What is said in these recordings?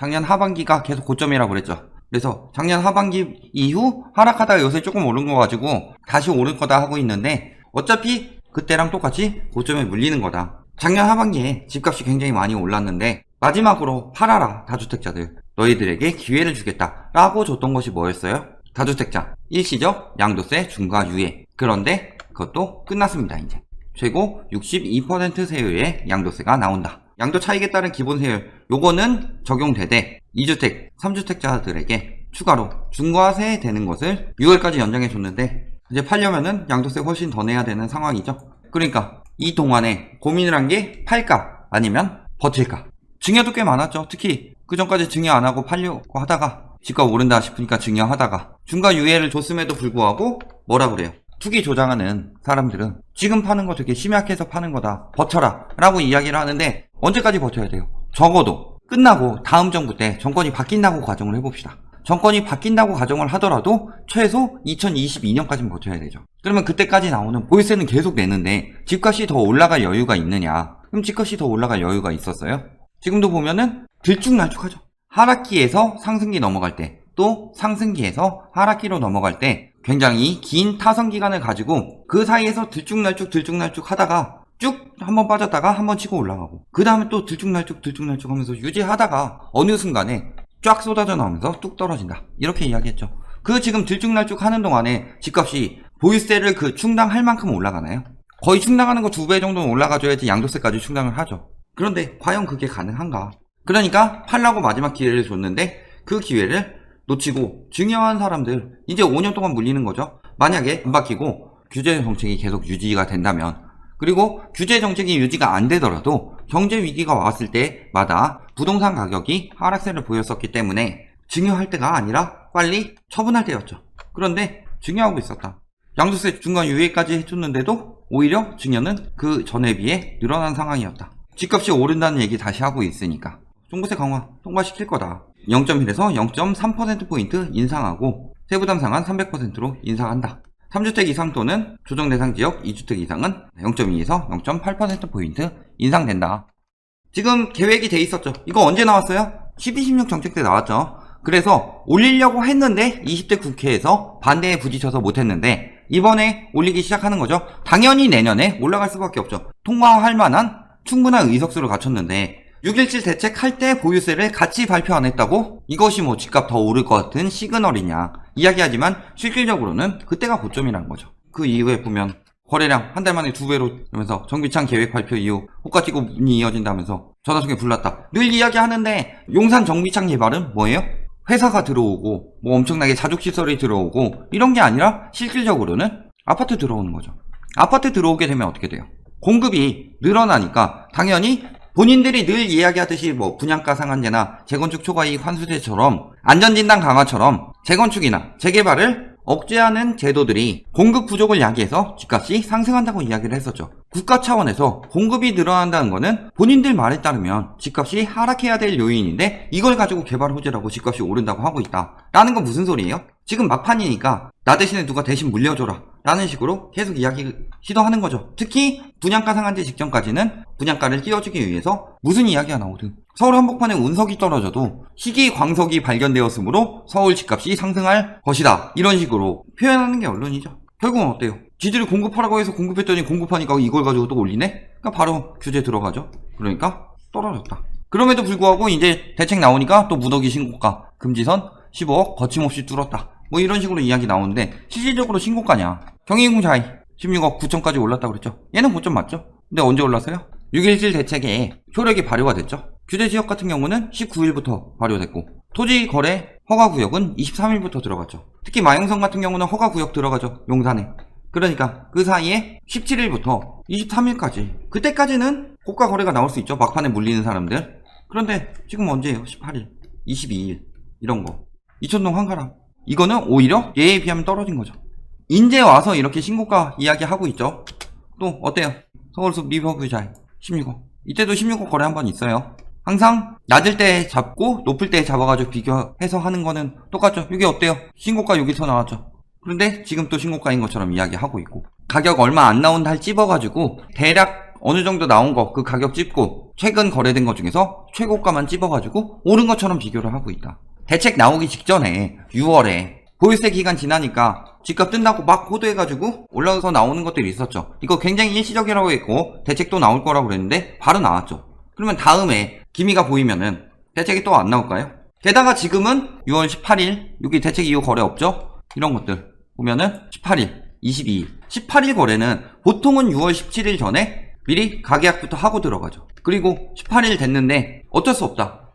작년 하반기가 계속 고점이라고 그랬죠. 그래서 작년 하반기 이후 하락하다가 요새 조금 오른 거 가지고 다시 오를 거다 하고 있는데 어차피 그때랑 똑같이 고점에 물리는 거다. 작년 하반기에 집값이 굉장히 많이 올랐는데 마지막으로 팔아라 다주택자들, 너희들에게 기회를 주겠다 라고 줬던 것이 뭐였어요? 다주택자 일시적 양도세 중과 유예. 그런데 그것도 끝났습니다. 이제 최고 62% 세율의 양도세가 나온다. 양도 차익에 따른 기본 세율 요거는 적용되되 2주택, 3주택자들에게 추가로 중과세 되는 것을 6월까지 연장해 줬는데 이제 팔려면은 양도세 훨씬 더 내야 되는 상황이죠. 그러니까 이 동안에 고민을 한 게 팔까 아니면 버틸까. 증여도 꽤 많았죠. 특히 그 전까지 증여 안 하고 팔려고 하다가 집값 오른다 싶으니까 증여하다가 중과 유예를 줬음에도 불구하고 뭐라 그래요? 투기 조장하는 사람들은 지금 파는 거 되게 심약해서 파는 거다, 버텨라 라고 이야기를 하는데 언제까지 버텨야 돼요? 적어도 끝나고 다음 정부 때 정권이 바뀐다고 가정을 해봅시다. 정권이 바뀐다고 가정을 하더라도 최소 2022년까지는 버텨야 되죠. 그러면 그때까지 나오는 보유세는 계속 내는데 집값이 더 올라갈 여유가 있느냐? 그럼 집값이 더 올라갈 여유가 있었어요? 지금도 보면은 들쭉날쭉하죠. 하락기에서 상승기 넘어갈 때, 또 상승기에서 하락기로 넘어갈 때 굉장히 긴 타선 기간을 가지고 그 사이에서 들쭉날쭉 하다가 쭉 한번 빠졌다가 한번 치고 올라가고 그 다음에 또 들쭉날쭉 하면서 유지하다가 어느 순간에 쫙 쏟아져 나오면서 뚝 떨어진다. 이렇게 이야기했죠. 그 지금 들쭉날쭉 하는 동안에 집값이 보유세를 그 충당할 만큼 올라가나요? 거의 충당하는 거 2배 정도는 올라가줘야지 양도세까지 충당을 하죠. 그런데 과연 그게 가능한가? 그러니까 팔라고 마지막 기회를 줬는데 그 기회를 놓치고 증여한 사람들 이제 5년 동안 물리는 거죠. 만약에 안 바뀌고 규제 정책이 계속 유지가 된다면, 그리고 규제 정책이 유지가 안 되더라도 경제 위기가 왔을 때마다 부동산 가격이 하락세를 보였었기 때문에 증여할 때가 아니라 빨리 처분할 때였죠. 그런데 증여하고 있었다. 양도세 중과 유예까지 해줬는데도 오히려 증여는 그 전에 비해 늘어난 상황이었다. 집값이 오른다는 얘기 다시 하고 있으니까 종부세 강화 통과시킬 거다. 0.1에서 0.3%포인트 인상하고 세부담 상한 300%로 인상한다. 3주택 이상 또는 조정 대상 지역 2주택 이상은 0.2에서 0.8%포인트 인상된다. 지금 계획이 돼 있었죠. 이거 언제 나왔어요? 12.16 정책 때 나왔죠. 그래서 올리려고 했는데 20대 국회에서 반대에 부딪혀서 못했는데 이번에 올리기 시작하는 거죠. 당연히 내년에 올라갈 수밖에 없죠. 통과할 만한 충분한 의석수를 갖췄는데 6.17 대책할 때 보유세를 같이 발표 안 했다고? 이것이 뭐 집값 더 오를 것 같은 시그널이냐 이야기하지만 실질적으로는 그때가 고점이라는 거죠. 그 이후에 보면 거래량 한 달 만에 2배로 이러면서 정비창 계획 발표 이후 호가티고 문이 이어진다면서 전화통에 불났다. 늘 이야기하는데 용산 정비창 개발은 뭐예요? 회사가 들어오고 뭐 엄청나게 자족시설이 들어오고 이런 게 아니라 실질적으로는 아파트 들어오는 거죠. 아파트 들어오게 되면 어떻게 돼요? 공급이 늘어나니까 당연히 본인들이 늘 이야기하듯이 뭐 분양가 상한제나 재건축 초과이익 환수제처럼 안전진단 강화처럼 재건축이나 재개발을 억제하는 제도들이 공급 부족을 야기해서 집값이 상승한다고 이야기를 했었죠. 국가 차원에서 공급이 늘어난다는 거는 본인들 말에 따르면 집값이 하락해야 될 요인인데 이걸 가지고 개발 호재라고 집값이 오른다고 하고 있다 라는 건 무슨 소리예요? 지금 막판이니까 나 대신에 누가 대신 물려줘라 라는 식으로 계속 이야기 시도하는 거죠. 특히 분양가 상한제 직전까지는 분양가를 띄워주기 위해서 무슨 이야기가 나오든 서울 한복판에 운석이 떨어져도 희귀 광석이 발견되었으므로 서울 집값이 상승할 것이다 이런 식으로 표현하는 게 언론이죠. 결국은 어때요? 지들이 공급하라고 해서 공급했더니 공급하니까 이걸 가지고 또 올리네? 그러니까 바로 규제 들어가죠. 그러니까 떨어졌다. 그럼에도 불구하고 이제 대책 나오니까 또 무더기 신고가 금지선 15억 거침없이 뚫었다. 뭐 이런 식으로 이야기 나오는데 실질적으로 신고가냐? 경인공자이 16억 9천까지 올랐다고 그랬죠. 얘는 고점 맞죠? 근데 언제 올랐어요? 6.17 대책에 효력이 발효가 됐죠. 규제지역 같은 경우는 19일부터 발효됐고 토지거래 허가구역은 23일부터 들어갔죠. 특히 마영성 같은 경우는 허가구역 들어가죠. 용산에. 그러니까 그 사이에 17일부터 23일까지 그때까지는 고가 거래가 나올 수 있죠. 막판에 물리는 사람들. 그런데 지금 언제예요? 18일, 22일 이런 거. 이천동 한가람. 이거는 오히려 얘에 비하면 떨어진 거죠. 인제 와서 이렇게 신고가 이야기하고 있죠. 또 어때요? 서울숲 리버뷰자이 16억. 이때도 16억 거래 한 번 있어요. 항상 낮을 때 잡고 높을 때 잡아가지고 비교해서 하는 거는 똑같죠. 이게 어때요? 신고가 여기서 나왔죠. 그런데 지금 또 신고가인 것처럼 이야기하고 있고 가격 얼마 안 나온 달 찝어가지고 대략 어느 정도 나온 거 그 가격 찝고 최근 거래된 것 중에서 최고가만 찝어가지고 오른 것처럼 비교를 하고 있다. 대책 나오기 직전에 6월에 보유세 기간 지나니까 집값 뜬다고 막 호도해가지고 올라서 나오는 것들이 있었죠. 이거 굉장히 일시적이라고 했고 대책도 나올 거라고 그랬는데 바로 나왔죠. 그러면 다음에 기미가 보이면은 대책이 또 안 나올까요? 게다가 지금은 6월 18일 여기 대책 이후 거래 없죠? 이런 것들 보면은 18일, 22일 18일 거래는 보통은 6월 17일 전에 미리 가계약부터 하고 들어가죠. 그리고 18일 됐는데 어쩔 수 없다.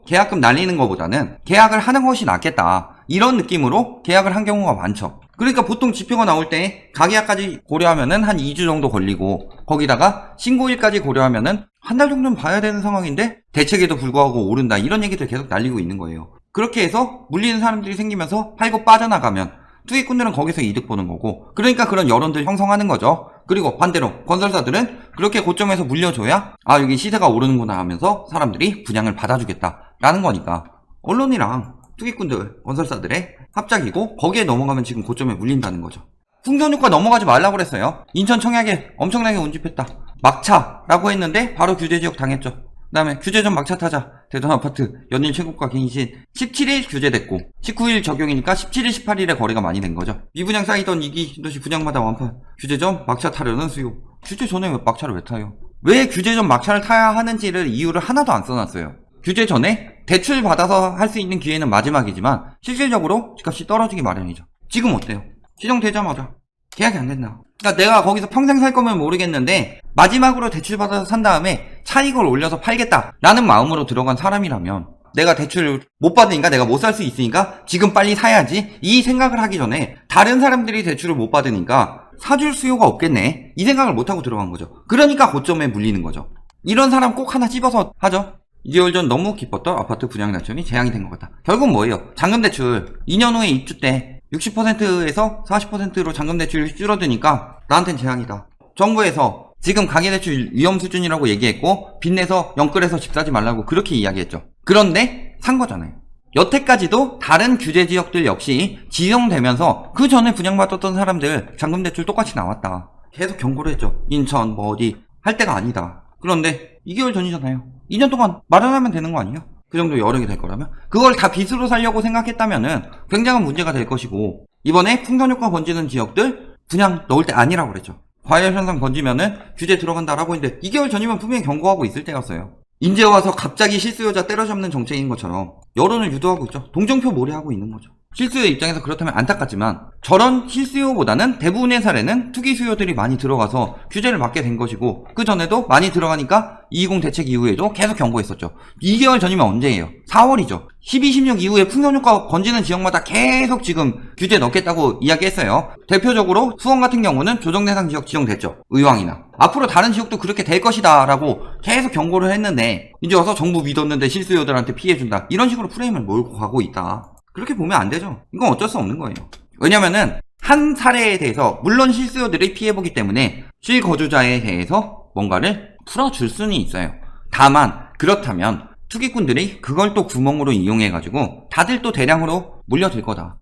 계약금 날리는 것보다는 계약을 하는 것이 낫겠다. 이런 느낌으로 계약을 한 경우가 많죠. 그러니까 보통 지표가 나올 때 가계약까지 고려하면은 한 2주 정도 걸리고 거기다가 신고일까지 고려하면은 한 달 정도는 봐야 되는 상황인데 대책에도 불구하고 오른다. 이런 얘기들 계속 날리고 있는 거예요. 그렇게 해서 물리는 사람들이 생기면서 팔고 빠져나가면 투기꾼들은 거기서 이득 보는 거고 그러니까 그런 여론들 형성하는 거죠. 그리고 반대로 건설사들은 그렇게 고점에서 물려줘야 아 여기 시세가 오르는구나 하면서 사람들이 분양을 받아주겠다 라는 거니까 언론이랑 투기꾼들 건설사들의 합작이고 거기에 넘어가면 지금 고점에 물린다는 거죠. 풍전효과 넘어가지 말라고 그랬어요. 인천 청약에 엄청나게 운집했다. 막차라고 했는데 바로 규제지역 당했죠. 그 다음에 규제전 막차 타자 대전 아파트 연일 최고가 갱신 17일 규제됐고 19일 적용이니까 17일 18일에 거래가 많이 된 거죠. 미분양 쌓이던 이기 신도시 분양마다 완판 규제전 막차 타려는 수요. 규제 전에 왜 막차를 왜 타요? 왜 규제 전 막차를 타야 하는지를 이유를 하나도 안 써놨어요. 규제 전에 대출 받아서 할 수 있는 기회는 마지막이지만 실질적으로 집값이 떨어지기 마련이죠. 지금 어때요? 시정되자마자 계약이 안 된다. 그러니까 내가 거기서 평생 살 거면 모르겠는데 마지막으로 대출 받아서 산 다음에 차익을 올려서 팔겠다라는 마음으로 들어간 사람이라면 내가 대출을 못 받으니까 내가 못 살 수 있으니까 지금 빨리 사야지 이 생각을 하기 전에 다른 사람들이 대출을 못 받으니까 사줄 수요가 없겠네 이 생각을 못하고 들어간 거죠. 그러니까 고점에 물리는 거죠. 이런 사람 꼭 하나 찝어서 하죠. 2개월 전 너무 기뻤던 아파트 분양 낙찰이 재앙이 된 것 같다. 결국 뭐예요? 잔금대출 2년 후에 입주 때 60%에서 40%로 잔금대출이 줄어드니까 나한텐 재앙이다. 정부에서 지금 가계대출 위험 수준이라고 얘기했고 빚내서 영끌해서 집 사지 말라고 그렇게 이야기했죠. 그런데 산 거잖아요. 여태까지도 다른 규제 지역들 역시 지정되면서 그 전에 분양받았던 사람들 잔금대출 똑같이 나왔다. 계속 경고를 했죠. 인천 뭐 어디 할 때가 아니다. 그런데 2개월 전이잖아요. 2년 동안 마련하면 되는 거 아니에요? 그 정도 여력이 될 거라면 그걸 다 빚으로 살려고 생각했다면은 굉장한 문제가 될 것이고 이번에 풍선효과 번지는 지역들 분양 넣을 때 아니라고 그랬죠. 과열현상 번지면은 규제 들어간다라고 했는데 2개월 전이면 분명히 경고하고 있을 때였어요. 이제 와서 갑자기 실수요자 때려잡는 정책인 것처럼 여론을 유도하고 있죠. 동정표 몰이하고 있는 거죠. 실수요 입장에서 그렇다면 안타깝지만 저런 실수요보다는 대부분의 사례는 투기 수요들이 많이 들어가서 규제를 받게 된 것이고 그 전에도 많이 들어가니까 220 대책 이후에도 계속 경고했었죠. 2개월 전이면 언제예요? 4월이죠. 12, 16 이후에 풍선효과 번지는 지역마다 계속 지금 규제 넣겠다고 이야기했어요. 대표적으로 수원 같은 경우는 조정대상 지역 지정됐죠. 의왕이나. 앞으로 다른 지역도 그렇게 될 것이다 라고 계속 경고를 했는데 이제 와서 정부 믿었는데 실수요들한테 피해준다. 이런 식으로 프레임을 몰고 가고 있다. 그렇게 보면 안 되죠. 이건 어쩔 수 없는 거예요. 왜냐면은 한 사례에 대해서 물론 실수요들이 피해보기 때문에 실거주자에 대해서 뭔가를 풀어줄 수는 있어요. 다만 그렇다면 투기꾼들이 그걸 또 구멍으로 이용해가지고 다들 또 대량으로 몰려들 거다.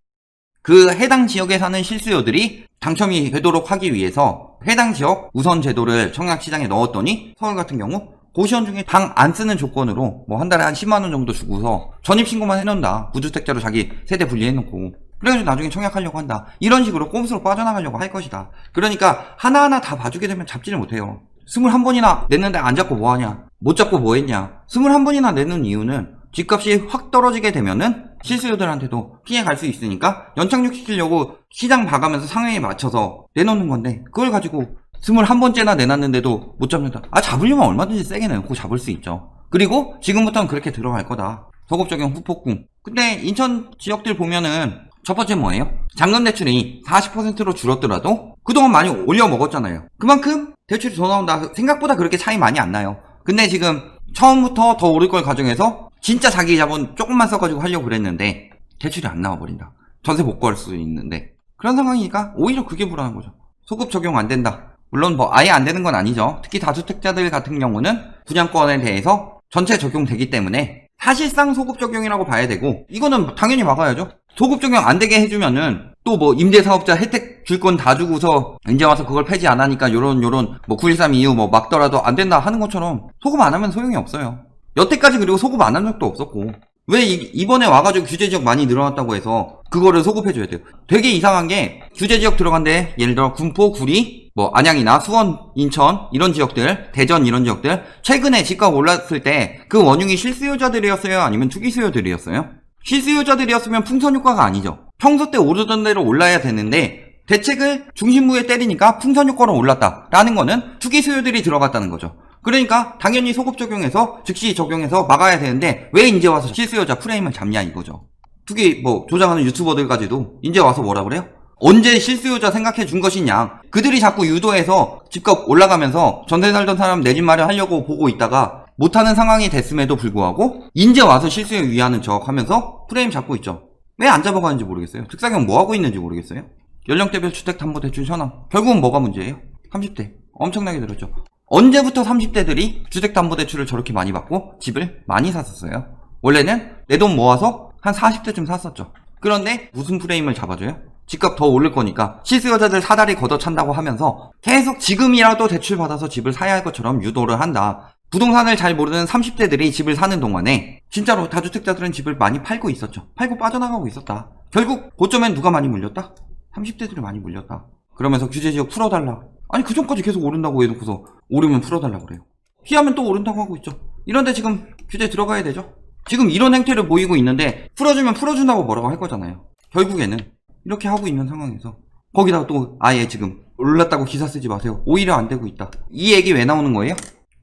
그 해당 지역에 사는 실수요들이 당첨이 되도록 하기 위해서 해당 지역 우선 제도를 청약시장에 넣었더니 서울 같은 경우 고시원 중에 방 안 쓰는 조건으로 뭐 한 달에 한 10만원 정도 주고서 전입신고만 해놓는다. 무주택자로 자기 세대 분리해놓고 그래가지고 나중에 청약하려고 한다. 이런 식으로 꼼수로 빠져나가려고 할 것이다. 그러니까 하나하나 다 봐주게 되면 잡지를 못해요. 21번이나 냈는데 안 잡고 뭐하냐, 못 잡고 뭐했냐. 21번이나 내는 이유는 집값이 확 떨어지게 되면은 실수요들한테도 피해 갈 수 있으니까 연착륙시키려고 시장 봐가면서 상황에 맞춰서 내놓는 건데 그걸 가지고 21번째나 내놨는데도 못 잡는다. 아, 잡으려면 얼마든지 세게 내놓고 잡을 수 있죠. 그리고 지금부터는 그렇게 들어갈 거다. 소급 적용 후폭풍. 근데 인천 지역들 보면은 첫 번째 뭐예요? 잔금대출이 40%로 줄었더라도 그동안 많이 올려 먹었잖아요. 그만큼 대출이 더 나온다. 생각보다 그렇게 차이 많이 안 나요. 근데 지금 처음부터 더 오를 걸 가정해서 진짜 자기 자본 조금만 써가지고 하려고 그랬는데 대출이 안 나와버린다. 전세 못 구할 수 있는데 그런 상황이니까 오히려 그게 불안한 거죠. 소급 적용 안 된다. 물론 뭐 아예 안 되는 건 아니죠. 특히 다주택자들 같은 경우는 분양권에 대해서 전체 적용되기 때문에 사실상 소급 적용이라고 봐야 되고 이거는 당연히 막아야죠. 소급 적용 안 되게 해주면은 또 뭐 임대사업자 혜택 줄 건 다 주고서 이제 와서 그걸 폐지 안 하니까 요런 뭐 9.13 이후 뭐 막더라도 안 된다 하는 것처럼 소급 안 하면 소용이 없어요. 여태까지 그리고 소급 안 한 적도 없었고 왜 이번에 와가지고 규제지역 많이 늘어났다고 해서 그거를 소급해줘야 돼요. 되게 이상한 게 규제지역 들어간데 예를 들어 군포, 구리, 뭐 안양이나 수원, 인천 이런 지역들, 대전 이런 지역들 최근에 집값 올랐을 때 그 원흉이 실수요자들이었어요? 아니면 투기수요들이었어요? 실수요자들이었으면 풍선 효과가 아니죠. 평소 때 오르던 대로 올라야 되는데 대책을 중심부에 때리니까 풍선 효과로 올랐다라는 거는 투기수요들이 들어갔다는 거죠. 그러니까 당연히 소급 적용해서 즉시 적용해서 막아야 되는데 왜 이제 와서 실수요자 프레임을 잡냐 이거죠. 투기 뭐 조장하는 유튜버들까지도 이제 와서 뭐라 그래요? 언제 실수요자 생각해 준 것이냐. 그들이 자꾸 유도해서 집값 올라가면서 전세 살던 사람 내 집 마련하려고 보고 있다가 못하는 상황이 됐음에도 불구하고 이제 와서 실수요 위하는 척 하면서 프레임 잡고 있죠. 왜 안 잡아가는지 모르겠어요. 특사경 뭐 하고 있는지 모르겠어요. 연령대별 주택담보대출 현황 결국은 뭐가 문제예요? 30대 엄청나게 늘었죠. 언제부터 30대들이 주택담보대출을 저렇게 많이 받고 집을 많이 샀었어요? 원래는 내 돈 모아서 한 40대쯤 샀었죠. 그런데 무슨 프레임을 잡아줘요? 집값 더 오를 거니까 실수요자들 사다리 걷어찬다고 하면서 계속 지금이라도 대출 받아서 집을 사야 할 것처럼 유도를 한다. 부동산을 잘 모르는 30대들이 집을 사는 동안에 진짜로 다주택자들은 집을 많이 팔고 있었죠. 팔고 빠져나가고 있었다. 결국 고점엔 누가 많이 물렸다? 30대들이 많이 물렸다. 그러면서 규제지역 풀어달라. 아니 그 전까지 계속 오른다고 해놓고서 오르면 풀어달라고 그래요. 피하면 또 오른다고 하고 있죠. 이런데 지금 규제 들어가야 되죠. 지금 이런 행태를 보이고 있는데 풀어주면 풀어준다고 뭐라고 할 거잖아요. 결국에는 이렇게 하고 있는 상황에서 거기다가 또 아예 지금 올랐다고 기사 쓰지 마세요. 오히려 안 되고 있다. 이 얘기 왜 나오는 거예요?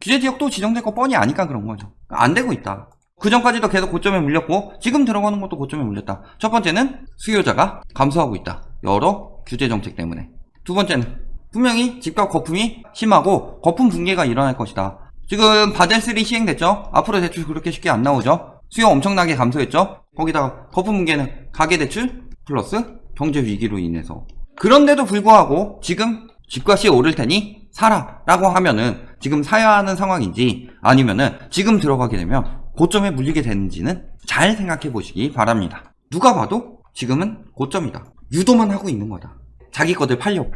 규제지역 또 지정될 거 뻔히 아니까 그런 거죠. 안 되고 있다. 그 전까지도 계속 고점에 물렸고 지금 들어가는 것도 고점에 물렸다. 첫 번째는 수요자가 감소하고 있다. 여러 규제 정책 때문에. 두 번째는 분명히 집값 거품이 심하고 거품 붕괴가 일어날 것이다. 지금 바젤3 시행됐죠? 앞으로 대출 그렇게 쉽게 안 나오죠? 수요 엄청나게 감소했죠? 거기다가 거품 붕괴는 가계대출 플러스 경제 위기로 인해서. 그런데도 불구하고 지금 집값이 오를 테니 사라 라고 하면은 지금 사야 하는 상황인지 아니면은 지금 들어가게 되면 고점에 물리게 되는지는 잘 생각해 보시기 바랍니다. 누가 봐도 지금은 고점이다. 유도만 하고 있는 거다. 자기 거들 팔려고.